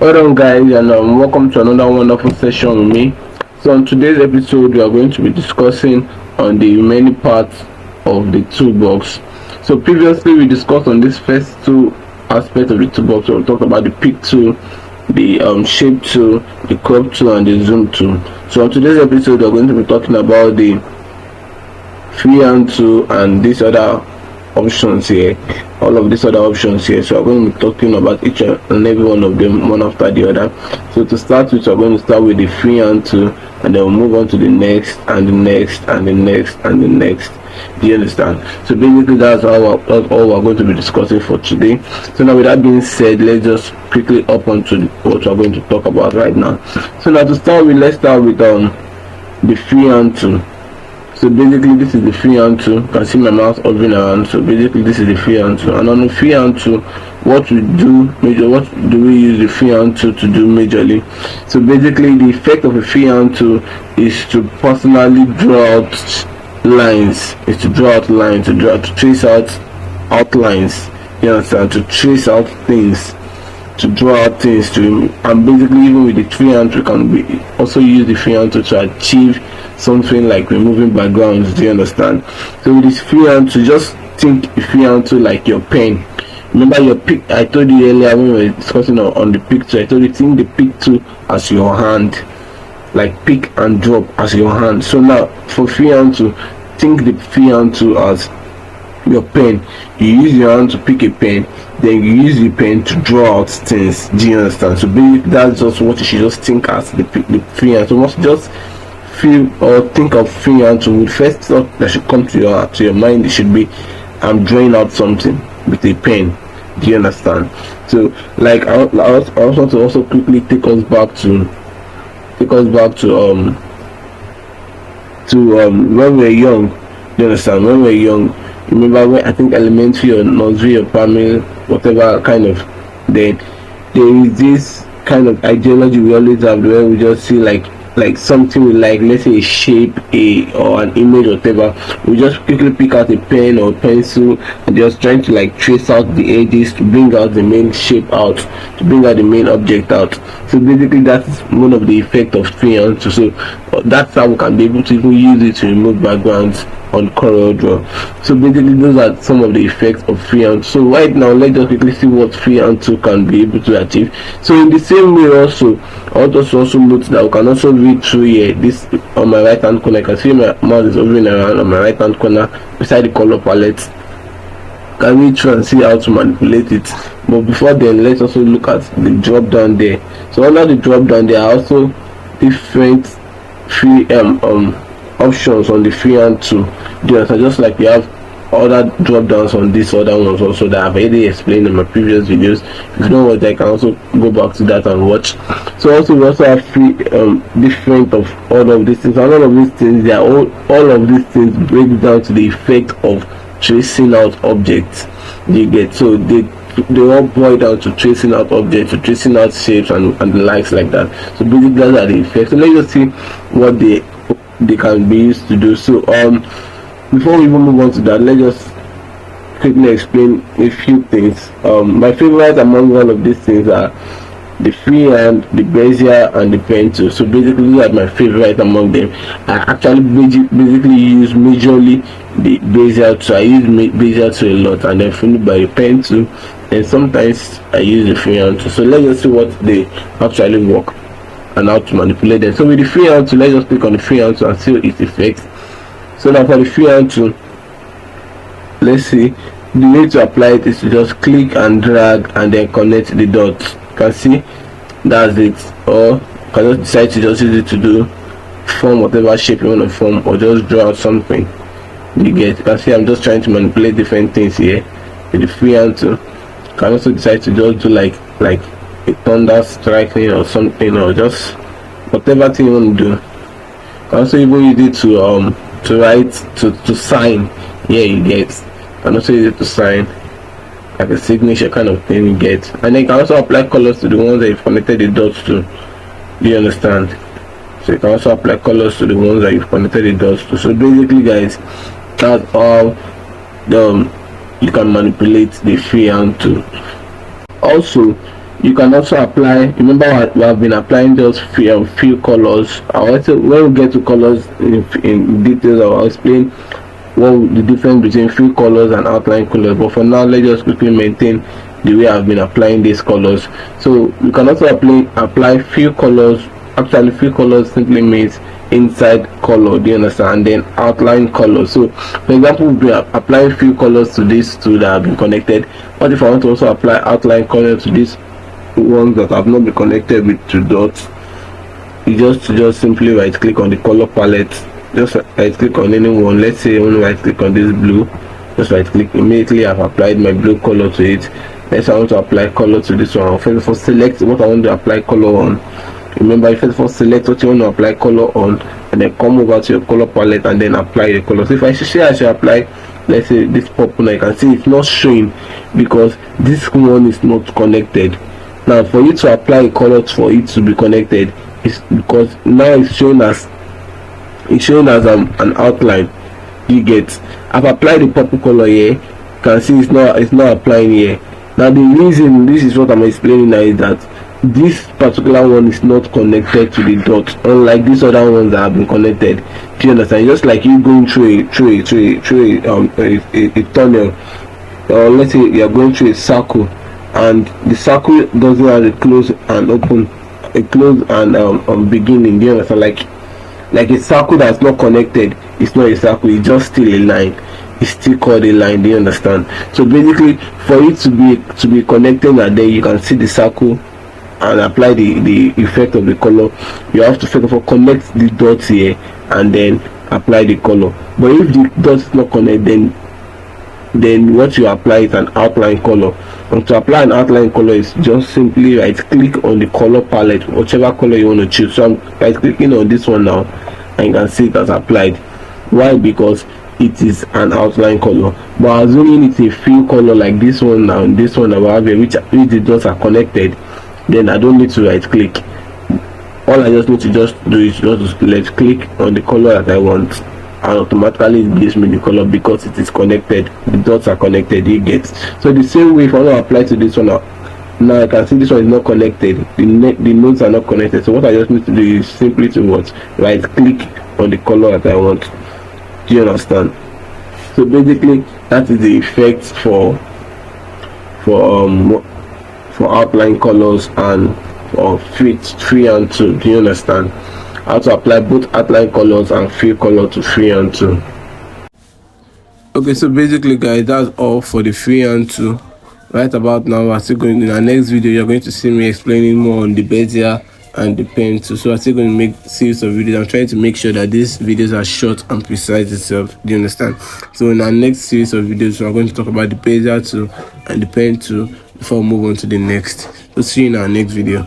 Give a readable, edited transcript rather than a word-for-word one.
Well done guys, and welcome to another wonderful session with me. So on today's episode we are going to be discussing on the many parts of the toolbox. So previously we discussed on this first two aspects of the toolbox. We talked about the pick tool, the shape tool, the crop tool, and the zoom tool. So on today's episode we are going to be talking about the freehand tool and these other options here, all of these other options here. So I'm going to be talking about each and every one of them one after the other. So to start with, we're going to start with the freehand tool, and then we'll move on to the next and the next and the next and the next. Do you understand? So basically that's all we're going to be discussing for today. So now with that being said, let's just quickly up onto what we're going to talk about right now. So now to start with, let's start with the freehand tool. So basically this is the freehand tool. You can see my mouse hovering around. So basically this is the freehand tool, and on the freehand tool, what do we use the freehand tool to do majorly? So basically the effect of a freehand tool is to personally draw out lines, to trace out outlines. You understand? To trace out things, to draw out things, and basically even with the freehand tool can also use the freehand tool to achieve something like removing backgrounds. Do you understand? So with this freehand tool, just think a freehand tool like your pen. Remember your pick, I told you earlier when we were discussing on the pick tool, I told you think the pick tool as your hand, like pick and drop as your hand. So now for freehand tool, think the freehand tool as your pen. You use your hand to pick a pen, then you use the pen to draw out things. Do you understand? So basically that's just what you should just think as the freehand. So must just feel or think of freehand tool. With first thought that should come to your mind, it should be I'm drawing out something with a pen. Do you understand? So like I also want to also quickly take us back to when we were young. You understand? When we were young, remember when I think elementary or nursery or primary, whatever kind of, then there is this kind of ideology we always have where we just see like something we like, let's say a shape, or an image or whatever, we just quickly pick out a pen or pencil and just trying to like trace out the edges to bring out the main shape out, to bring out the main object out. So basically that's one of the effects of freehand tool. So that's how we can be able to even use it to remove backgrounds on CorelDraw. So basically those are some of the effects of freehand. So right now let's just quickly see what freehand tool can be able to achieve. So in the same way also, I want us to also note that we can also read through here. This on my right hand corner, I can see my mouse is hovering around on my right hand corner beside the color palette. Can read through and see how to manipulate it. But before then, let's also look at the drop down there. So under the drop down there are also different free options on the freehand tool. Just like we have other drop downs on these other ones also that I've already explained in my previous videos. If you don't watch, I can also go back to that and watch. So also we also have free different of all of these things, and all of these things, they are all of these things break down to the effect of tracing out objects. You get? So they all boil down to tracing out objects, to tracing out shapes and the likes like that. So basically those are the effects. So let's just see what they can be used to do. So before we even move on to that, let's just quickly explain a few things. My favorite among all of these things are the freehand, the bezier, and the pen tool. So basically these are my favorite among them. I actually basically use majorly the bezier tool. I use bezier tool a lot, and then followed by the pen tool, and sometimes I use the freehand tool. So let's just see what they actually work and how to manipulate them. So with the freehand tool, let's just click on the freehand tool and see its effects. So now for the freehand tool, let's see, the way to apply it is to just click and drag and then connect the dots. You can see that's it. Or you can just decide to just use it to form whatever shape you want to form, or just draw out something. You get? You can see I'm just trying to manipulate different things here with the freehand tool. You can also decide to just do like a thunder striking or something, or just whatever thing you want to do. You can also even use it to write, to sign. Yeah, you get? You can also use it to sign, like a signature kind of thing, you get? And then you can also apply colors to the ones that you've connected the dots to. Do you understand? So you can also apply colors to the ones that you've connected the dots to. So basically guys, that's how you can manipulate the freehand tool. Also, You can also apply, remember we have been applying just few colors. Also, when we get to colors in details, I'll explain what the difference between free colors and outline colors, but for now let's just quickly maintain the way I've been applying these colors. So you can also apply few colors. Actually, few colors simply means inside color, do you understand, and then outline color. So for example, we'll be applying few colors to these two that have been connected. What if I want to also apply outline color to these ones that have not been connected with two dots? You just simply right click on the color palette, just right click on any one. Let's say I want to right click on this blue, just right click. Immediately I've applied my blue color to it. Next I want to apply color to this one. First of all, select what I want to apply color on. Remember, first of all, select what you want to apply color on, and then come over to your color palette and then apply the color. So if I should apply, let's say this purple, now you can see it's not showing because this one is not connected. Now for you to apply a color for it to be connected, is because now it's showing as an outline. You get, I've applied the purple color here. You can see it's not applying here. Now the reason, this is what I'm explaining now, is that this particular one is not connected to the dot, unlike these other ones that have been connected. Do you understand? Just like you going through a tunnel, or let's say you're going through a circle, and the circle doesn't have a close and open, a close and beginning. Do you understand? Like a circle that's not connected, it's not a circle, it's just still a line. It's still called a line. Do you understand? So basically, for it to be connected, and then you can see the circle and apply the effect of the color, you have to first of all connect the dots here and then apply the color. But if the dot is not connected, then what you apply is an outline color. And to apply an outline color is just simply right click on the color palette, whichever color you want to choose. So I'm right clicking on this one now, and you can see it has applied. Why? Because it is an outline color. But assuming it's a fill color like this one now, and this one that we have here, which the dots are connected, then I don't need to right click. All I just need to just do is just left click on the color that I want, and automatically it gives me the color because it is connected. The dots are connected. You get. So the same way, if I want to apply to this one now I can see this one is not connected. The nodes are not connected. So what I just need to do is simply to right click on the color that I want. Do you understand? So basically that is the effect for outline colors and for freehand tool. Do you understand how to apply both outline colors and fill color to freehand tool? Okay, so basically guys, that's all for the freehand tool. Right about now, we're still going in our next video. You're going to see me explaining more on the bezier and the pen tool. So I'm still going to make series of videos. I'm trying to make sure that these videos are short and precise itself. Do you understand? So in our next series of videos, we're going to talk about the bezier tool and the pen tool before we move on to the next. So see you in our next video.